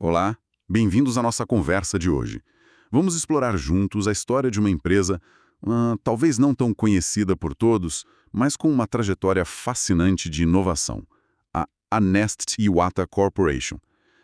Olá, bem-vindos à nossa conversa de hoje. Vamos explorar juntos a história de uma empresa, talvez não tão conhecida por todos, mas com uma trajetória fascinante de inovação, a Nest Iwata Corporation.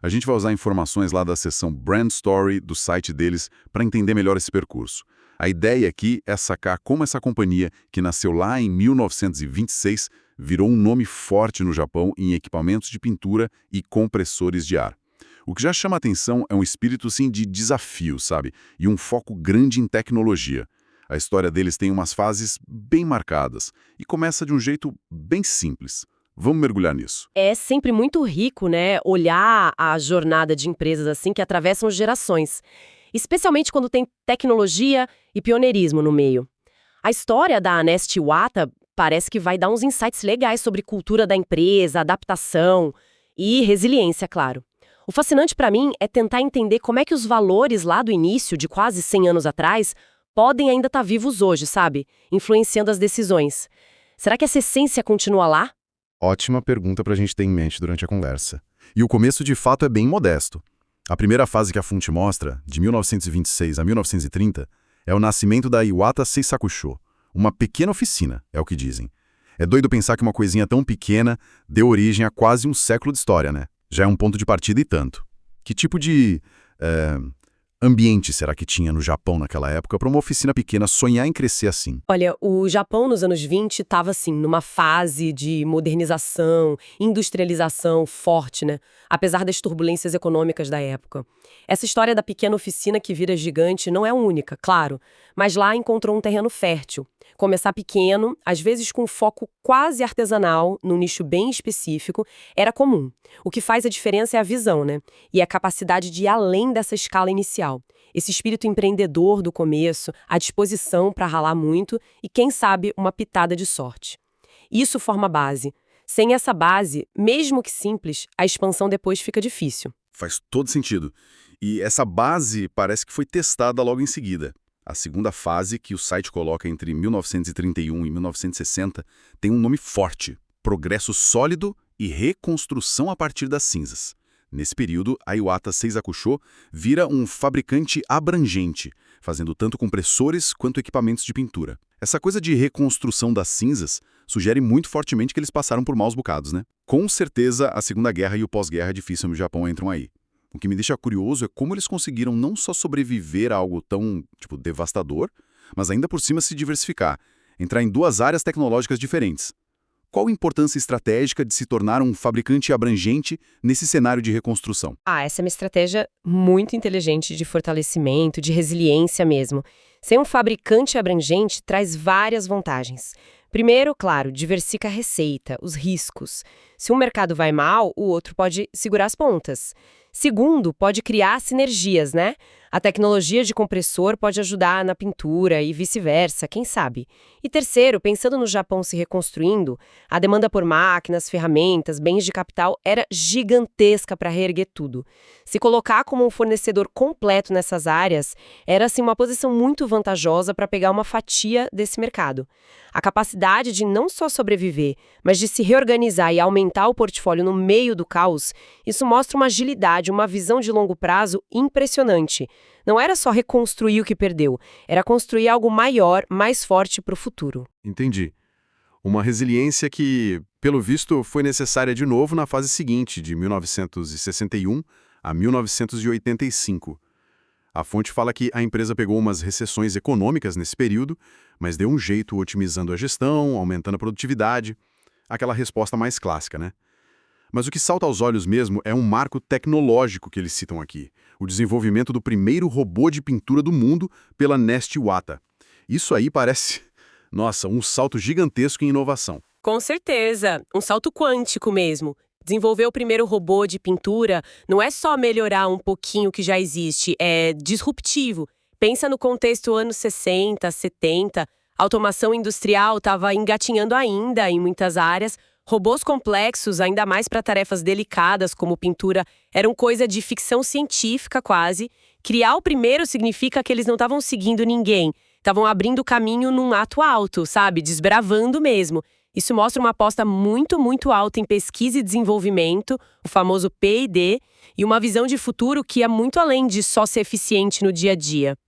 A gente vai usar informações lá da seção Brand Story do site deles para entender melhor esse percurso. A ideia aqui é sacar como essa companhia, que nasceu lá em 1926, virou um nome forte no Japão em equipamentos de pintura e compressores de ar. O que já chama atenção é um espírito, sim, de desafio, sabe? E um foco grande em tecnologia. A história deles tem umas fases bem marcadas e começa de um jeito bem simples. Vamos mergulhar nisso. É sempre muito rico, né, olhar a jornada de empresas assim que atravessam gerações, especialmente quando tem tecnologia e pioneirismo no meio. A história da Nest Iwata parece que vai dar uns insights legais sobre cultura da empresa, adaptação e resiliência, claro. O fascinante para mim é tentar entender como é que os valores lá do início, de quase 100 anos atrás, podem ainda estar vivos hoje, sabe? Influenciando as decisões. Será que essa essência continua lá? Ótima pergunta para a gente ter em mente durante a conversa. E o começo, de fato, é bem modesto. A primeira fase que a fonte mostra, de 1926 a 1930, é o nascimento da Iwata Seisakusho, uma pequena oficina, é o que dizem. É doido pensar que uma coisinha tão pequena deu origem a quase um século de história, né? Já é um ponto de partida e tanto. Que tipo de ambiente será que tinha no Japão naquela época para uma oficina pequena sonhar em crescer assim? Olha, o Japão nos anos 20 estava assim, numa fase de modernização, industrialização forte, né? Apesar das turbulências econômicas da época. Essa história da pequena oficina que vira gigante não é única, claro, mas lá encontrou um terreno fértil. Começar pequeno, às vezes com foco quase artesanal, num nicho bem específico, era comum. O que faz a diferença é a visão, né? E a capacidade de ir além dessa escala inicial. Esse espírito empreendedor do começo, a disposição para ralar muito e, quem sabe, uma pitada de sorte. Isso forma base. Sem essa base, mesmo que simples, a expansão depois fica difícil. Faz todo sentido. E essa base parece que foi testada logo em seguida. A segunda fase, que o site coloca entre 1931 e 1960, tem um nome forte: progresso sólido e reconstrução a partir das cinzas. Nesse período, a Iwata Seisakusho vira um fabricante abrangente, fazendo tanto compressores quanto equipamentos de pintura. Essa coisa de reconstrução das cinzas sugere muito fortemente que eles passaram por maus bocados, né? Com certeza, a Segunda Guerra e o pós-guerra difícil no Japão entram aí. O que me deixa curioso é como eles conseguiram não só sobreviver a algo tão, devastador, mas ainda por cima se diversificar, entrar em duas áreas tecnológicas diferentes. Qual a importância estratégica de se tornar um fabricante abrangente nesse cenário de reconstrução? Essa é uma estratégia muito inteligente de fortalecimento, de resiliência mesmo. Ser um fabricante abrangente traz várias vantagens. Primeiro, claro, diversifica a receita, os riscos. Se um mercado vai mal, o outro pode segurar as pontas. Segundo, pode criar sinergias, né? A tecnologia de compressor pode ajudar na pintura e vice-versa, quem sabe? E terceiro, pensando no Japão se reconstruindo, a demanda por máquinas, ferramentas, bens de capital era gigantesca para reerguer tudo. Se colocar como um fornecedor completo nessas áreas, era assim uma posição muito vantajosa para pegar uma fatia desse mercado. A capacidade de não só sobreviver, mas de se reorganizar e aumentar o portfólio no meio do caos, isso mostra uma agilidade, uma visão de longo prazo impressionante. Não era só reconstruir o que perdeu, era construir algo maior, mais forte para o futuro. Entendi. Uma resiliência que, pelo visto, foi necessária de novo na fase seguinte, de 1961 a 1985. A fonte fala que a empresa pegou umas recessões econômicas nesse período, mas deu um jeito otimizando a gestão, aumentando a produtividade. Aquela resposta mais clássica, né? Mas o que salta aos olhos mesmo é um marco tecnológico que eles citam aqui: o desenvolvimento do primeiro robô de pintura do mundo pela Nest Iwata. Isso aí parece, nossa, um salto gigantesco em inovação. Com certeza, um salto quântico mesmo. Desenvolver o primeiro robô de pintura não é só melhorar um pouquinho o que já existe, é disruptivo. Pensa no contexto anos 60, 70, a automação industrial estava engatinhando ainda em muitas áreas, robôs complexos, ainda mais para tarefas delicadas como pintura, eram coisa de ficção científica quase. Criar o primeiro significa que eles não estavam seguindo ninguém, estavam abrindo caminho num ato alto, sabe? Desbravando mesmo. Isso mostra uma aposta muito, muito alta em pesquisa e desenvolvimento, o famoso P&D, e uma visão de futuro que é muito além de só ser eficiente no dia a dia.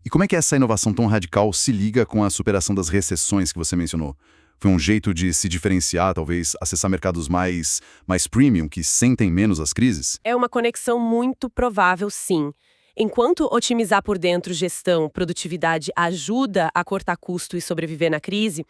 E como é que essa inovação tão radical se liga com a superação das recessões que você mencionou? Foi um jeito de se diferenciar, talvez acessar mercados mais premium, que sentem menos as crises? É uma conexão muito provável, sim. Enquanto otimizar por dentro gestão, produtividade ajuda a cortar custo e sobreviver na crise,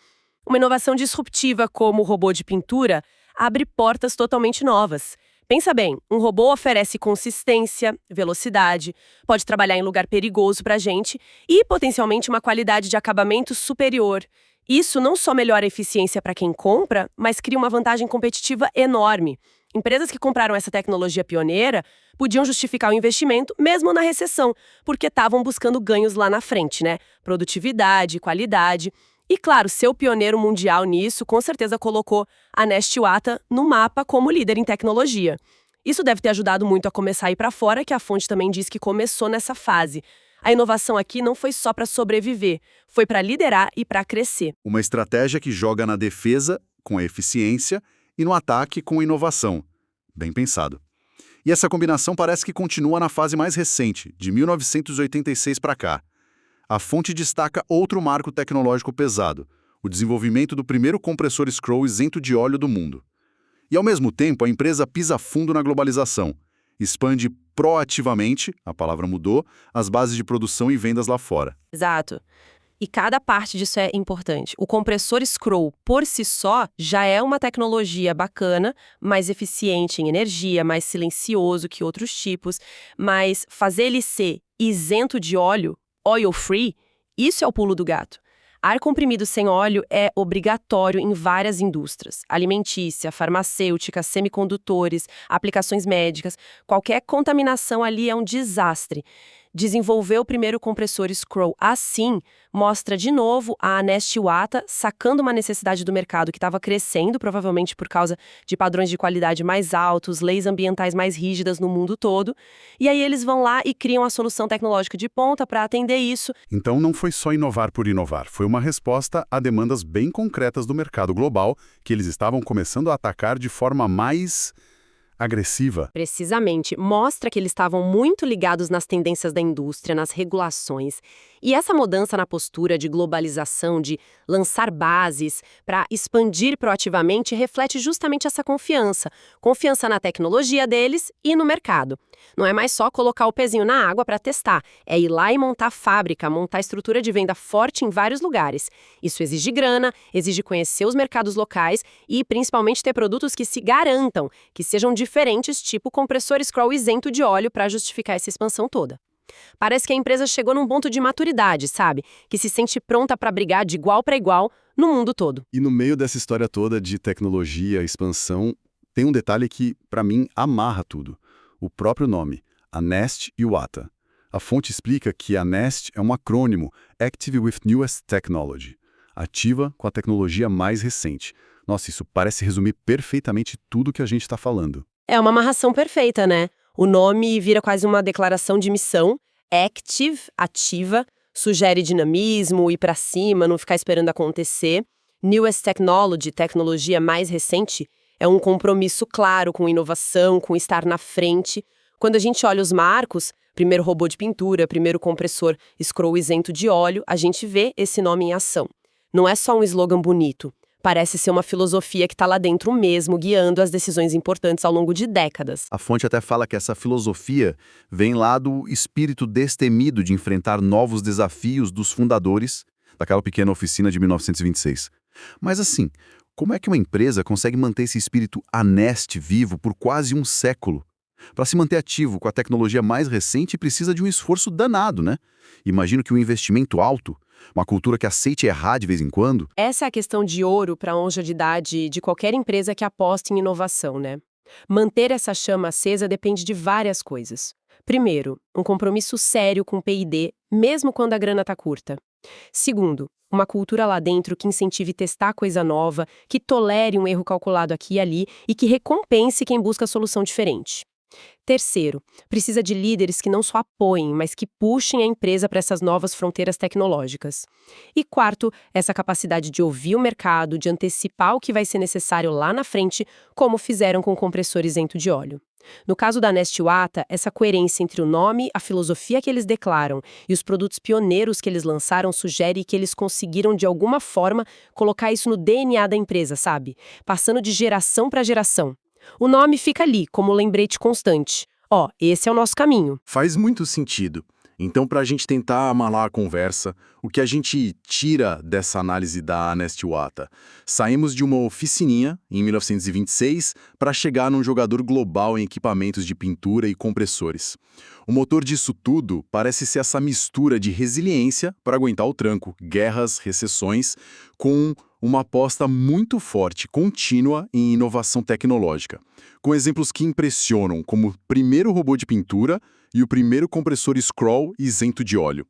uma inovação disruptiva como o robô de pintura abre portas totalmente novas. Pensa bem, um robô oferece consistência, velocidade, pode trabalhar em lugar perigoso para a gente e, potencialmente, uma qualidade de acabamento superior. Isso não só melhora a eficiência para quem compra, mas cria uma vantagem competitiva enorme. Empresas que compraram essa tecnologia pioneira podiam justificar o investimento mesmo na recessão, porque estavam buscando ganhos lá na frente, né? Produtividade, qualidade. E, claro, ser o pioneiro mundial nisso com certeza colocou a Nest Iwata no mapa como líder em tecnologia. Isso deve ter ajudado muito a começar a ir para fora, que a fonte também diz que começou nessa fase. A inovação aqui não foi só para sobreviver, foi para liderar e para crescer. Uma estratégia que joga na defesa com a eficiência e no ataque com a inovação. Bem pensado. E essa combinação parece que continua na fase mais recente, de 1986 para cá. A fonte destaca outro marco tecnológico pesado, o desenvolvimento do primeiro compressor Scroll isento de óleo do mundo. E, ao mesmo tempo, a empresa pisa fundo na globalização, expande proativamente, a palavra mudou, as bases de produção e vendas lá fora. Exato. E cada parte disso é importante. O compressor Scroll, por si só, já é uma tecnologia bacana, mais eficiente em energia, mais silencioso que outros tipos, mas fazer ele ser isento de óleo, oil-free, isso é o pulo do gato. Ar comprimido sem óleo é obrigatório em várias indústrias, alimentícia, farmacêutica, semicondutores, aplicações médicas. Qualquer contaminação ali é um desastre. Desenvolver o primeiro compressor Scroll assim mostra de novo a Nest Iwata sacando uma necessidade do mercado que estava crescendo, provavelmente por causa de padrões de qualidade mais altos, leis ambientais mais rígidas no mundo todo. E aí eles vão lá e criam a solução tecnológica de ponta para atender isso. Então não foi só inovar por inovar, foi uma resposta a demandas bem concretas do mercado global que eles estavam começando a atacar de forma mais agressiva. Precisamente, mostra que eles estavam muito ligados nas tendências da indústria, nas regulações. E essa mudança na postura de globalização, de lançar bases para expandir proativamente, reflete justamente essa confiança. Confiança na tecnologia deles e no mercado. Não é mais só colocar o pezinho na água para testar, é ir lá e montar fábrica, montar estrutura de venda forte em vários lugares. Isso exige grana, exige conhecer os mercados locais e principalmente ter produtos que se garantam, que sejam diferentes, tipo compressor Scroll isento de óleo para justificar essa expansão toda. Parece que a empresa chegou num ponto de maturidade, sabe? Que se sente pronta para brigar de igual para igual no mundo todo. E no meio dessa história toda de tecnologia, expansão, tem um detalhe que, para mim, amarra tudo. O próprio nome, a Nest Iwata. A fonte explica que a Nest é um acrônimo, Active with Newest Technology, ativa com a tecnologia mais recente. Nossa, isso parece resumir perfeitamente tudo que a gente está falando. É uma amarração perfeita, né? O nome vira quase uma declaração de missão. Active, ativa, sugere dinamismo, ir para cima, não ficar esperando acontecer. Newest Technology, tecnologia mais recente, é um compromisso claro com inovação, com estar na frente. Quando a gente olha os marcos, primeiro robô de pintura, primeiro compressor Scroll isento de óleo, a gente vê esse nome em ação. Não é só um slogan bonito. Parece ser uma filosofia que está lá dentro mesmo, guiando as decisões importantes ao longo de décadas. A fonte até fala que essa filosofia vem lá do espírito destemido de enfrentar novos desafios dos fundadores daquela pequena oficina de 1926. Mas assim, como é que uma empresa consegue manter esse espírito Nest vivo por quase um século? Para se manter ativo com a tecnologia mais recente, precisa de um esforço danado, né? Imagino que um investimento alto, uma cultura que aceite errar de vez em quando. Essa é a questão de ouro para a longevidade de qualquer empresa que aposte em inovação, né? Manter essa chama acesa depende de várias coisas. Primeiro, um compromisso sério com o P&D, mesmo quando a grana está curta. Segundo, uma cultura lá dentro que incentive testar coisa nova, que tolere um erro calculado aqui e ali e que recompense quem busca solução diferente. Terceiro, precisa de líderes que não só apoiem, mas que puxem a empresa para essas novas fronteiras tecnológicas. E quarto, essa capacidade de ouvir o mercado, de antecipar o que vai ser necessário lá na frente, como fizeram com o compressor isento de óleo. No caso da Nest Iwata, essa coerência entre o nome, a filosofia que eles declaram e os produtos pioneiros que eles lançaram sugere que eles conseguiram, de alguma forma, colocar isso no DNA da empresa, sabe? Passando de geração para geração. O nome fica ali, como lembrete constante. Ó, esse é o nosso caminho. Faz muito sentido. Então, para a gente tentar amalar a conversa, o que a gente tira dessa análise da Nest Iwata? Saímos de uma oficininha, em 1926, para chegar num jogador global em equipamentos de pintura e compressores. O motor disso tudo parece ser essa mistura de resiliência para aguentar o tranco, guerras, recessões, com uma aposta muito forte, contínua em inovação tecnológica, com exemplos que impressionam, como o primeiro robô de pintura e o primeiro compressor scroll isento de óleo.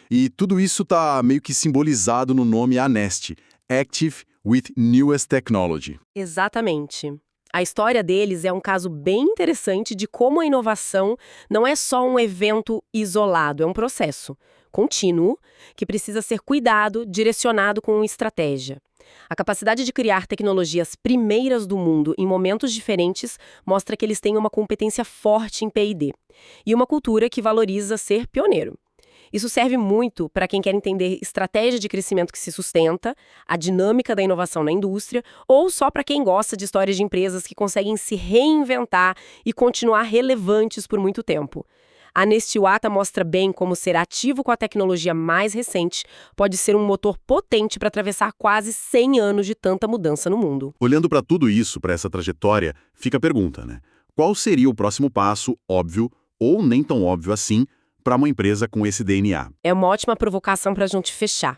E tudo isso está meio que simbolizado no nome Anest, Active with Newest Technology. Exatamente. A história deles é um caso bem interessante de como a inovação não é só um evento isolado, é um processo contínuo que precisa ser cuidado, direcionado com estratégia. A capacidade de criar tecnologias primeiras do mundo em momentos diferentes mostra que eles têm uma competência forte em P&D e uma cultura que valoriza ser pioneiro. Isso serve muito para quem quer entender estratégia de crescimento que se sustenta, a dinâmica da inovação na indústria, ou só para quem gosta de histórias de empresas que conseguem se reinventar e continuar relevantes por muito tempo. A Nest Iwata mostra bem como ser ativo com a tecnologia mais recente pode ser um motor potente para atravessar quase 100 anos de tanta mudança no mundo. Olhando para tudo isso, para essa trajetória, fica a pergunta, né? Qual seria o próximo passo, óbvio, ou nem tão óbvio assim, para uma empresa com esse DNA? É uma ótima provocação para a gente fechar.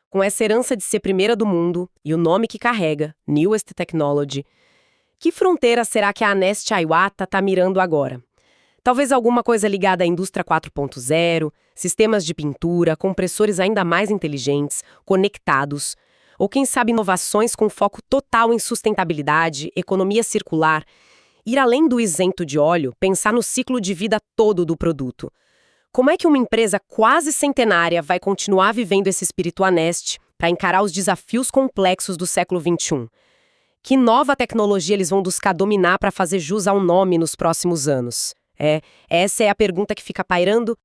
Com essa herança de ser primeira do mundo e o nome que carrega, Newest Technology, que fronteira será que a Nest Iwata está mirando agora? Talvez alguma coisa ligada à indústria 4.0, sistemas de pintura, compressores ainda mais inteligentes, conectados, ou quem sabe inovações com foco total em sustentabilidade, economia circular, ir além do isento de óleo, pensar no ciclo de vida todo do produto. Como é que uma empresa quase centenária vai continuar vivendo esse espírito Anest para encarar os desafios complexos do século XXI? Que nova tecnologia eles vão buscar dominar para fazer jus ao nome nos próximos anos? Essa é a pergunta que fica pairando